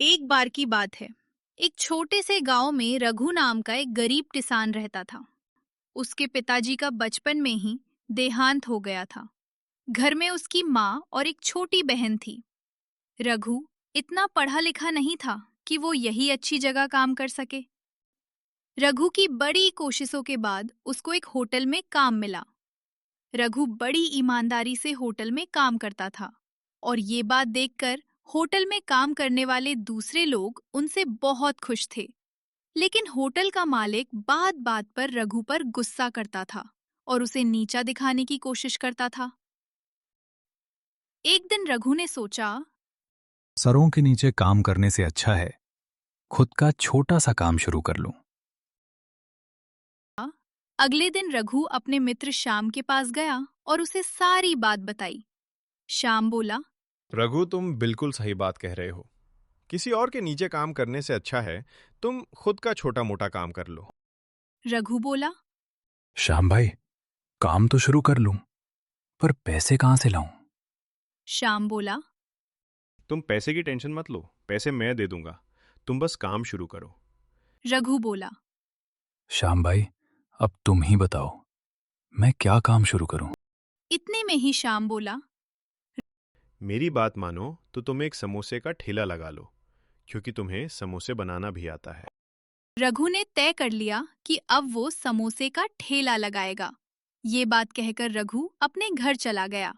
एक बार की बात है। एक छोटे से गांव में रघु नाम का एक गरीब किसान रहता था। उसके पिताजी का बचपन में ही देहांत हो गया था। घर में उसकी माँ और एक छोटी बहन थी। रघु इतना पढ़ा लिखा नहीं था कि वो यही अच्छी जगह काम कर सके। रघु की बड़ी कोशिशों के बाद उसको एक होटल में काम मिला। रघु बड़ी ईमानदारी से होटल में काम करता था और ये बात देखकर होटल में काम करने वाले दूसरे लोग उनसे बहुत खुश थे। लेकिन होटल का मालिक बात बात पर रघु पर गुस्सा करता था और उसे नीचा दिखाने की कोशिश करता था। एक दिन रघु ने सोचा, सरों के नीचे काम करने से अच्छा है खुद का छोटा सा काम शुरू कर लूं। अगले दिन रघु अपने मित्र श्याम के पास गया और उसे सारी बात बताई। श्याम बोला, रघु, तुम बिल्कुल सही बात कह रहे हो। किसी और के नीचे काम करने से अच्छा है तुम खुद का छोटा मोटा काम कर लो। रघु बोला, श्याम भाई, काम तो शुरू कर लूं, पर पैसे कहां से लाऊं? श्याम बोला, तुम पैसे की टेंशन मत लो, पैसे मैं दे दूंगा, तुम बस काम शुरू करो। रघु बोला। श्याम भाई, अब तुम ही बताओ, मैं क्या काम शुरू करूं? इतने में ही श्याम बोला, मेरी बात मानो तो तुम एक समोसे का ठेला लगा लो, क्योंकि तुम्हें समोसे बनाना भी आता है। रघु ने तय कर लिया कि अब वो समोसे का ठेला लगाएगा। ये बात कहकर रघु अपने घर चला गया।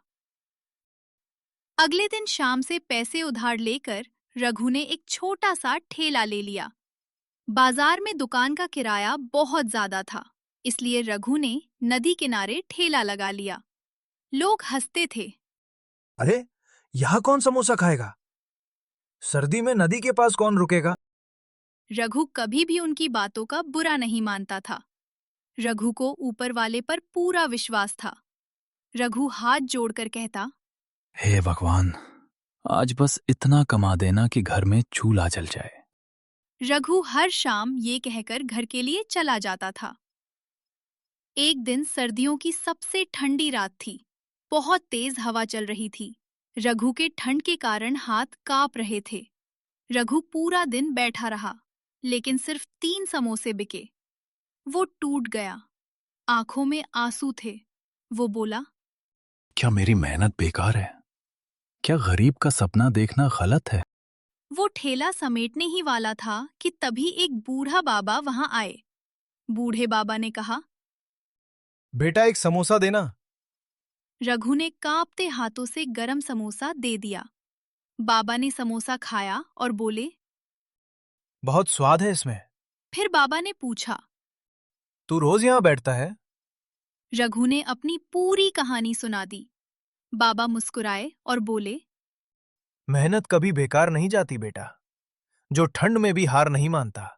अगले दिन शाम से पैसे उधार लेकर रघु ने एक छोटा सा ठेला ले लिया। बाजार में दुकान का किराया बहुत ज्यादा था, इसलिए रघु ने नदी किनारे ठेला लगा लिया। लोग हंसते थे। अरे, यहाँ कौन समोसा खाएगा? सर्दी में नदी के पास कौन रुकेगा? रघु कभी भी उनकी बातों का बुरा नहीं मानता था। रघु को ऊपर वाले पर पूरा विश्वास था। रघु हाथ जोड़कर कहता, हे भगवान, आज बस इतना कमा देना कि घर में चूल्हा जल जाए। रघु हर शाम ये कहकर घर के लिए चला जाता था। एक दिन सर्दियों की सबसे ठंडी रात थी। बहुत तेज हवा चल रही थी। रघु के ठंड के कारण हाथ कांप रहे थे। रघु पूरा दिन बैठा रहा, लेकिन सिर्फ 3 समोसे बिके। वो टूट गया। आंखों में आंसू थे। वो बोला, क्या मेरी मेहनत बेकार है? क्या गरीब का सपना देखना गलत है? वो ठेला समेटने ही वाला था कि तभी एक बूढ़ा बाबा वहां आए। बूढ़े बाबा ने कहा। बेटा, एक समोसा देना। रघु ने कांपते हाथों से गरम समोसा दे दिया। बाबा ने समोसा खाया और बोले। बहुत स्वाद है इसमें। फिर बाबा ने पूछा। तू रोज यहाँ बैठता है? रघु ने अपनी पूरी कहानी सुना दी। बाबा मुस्कुराए और बोले, मेहनत कभी बेकार नहीं जाती बेटा। जो ठंड में भी हार नहीं मानता,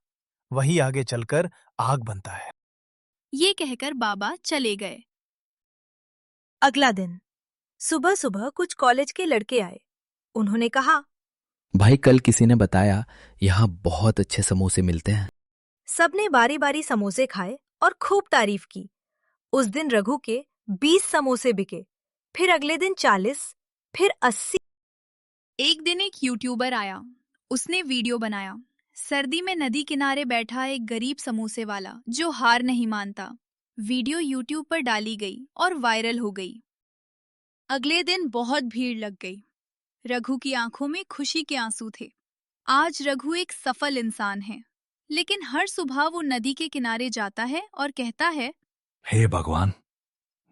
वही आगे चलकर आग बनता है। ये कहकर बाबा चले गए। अगला दिन सुबह सुबह कुछ कॉलेज के लड़के आए। उन्होंने कहा, भाई, कल किसी ने बताया यहाँ बहुत अच्छे समोसे मिलते हैं। सबने बारी बारी समोसे खाए और खूब तारीफ की। उस दिन रघु के 20 समोसे बिके, फिर अगले दिन 40, फिर 80। एक दिन एक यूट्यूबर आया। उसने वीडियो बनाया। सर्दी में नदी किनारे बैठा एक गरीब समोसे वाला जो हार नहीं मानता। वीडियो यूट्यूब पर डाली गई और वायरल हो गई। अगले दिन बहुत भीड़ लग गई। रघु की आंखों में खुशी के आंसू थे। आज रघु एक सफल इंसान है, लेकिन हर सुबह वो नदी के किनारे जाता है और कहता है, हे भगवान,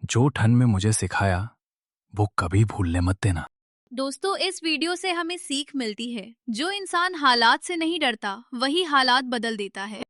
जो ठंड में मुझे सिखाया वो कभी भूलने मत देना। दोस्तों, इस वीडियो से हमें सीख मिलती है, जो इंसान हालात से नहीं डरता वही हालात बदल देता है।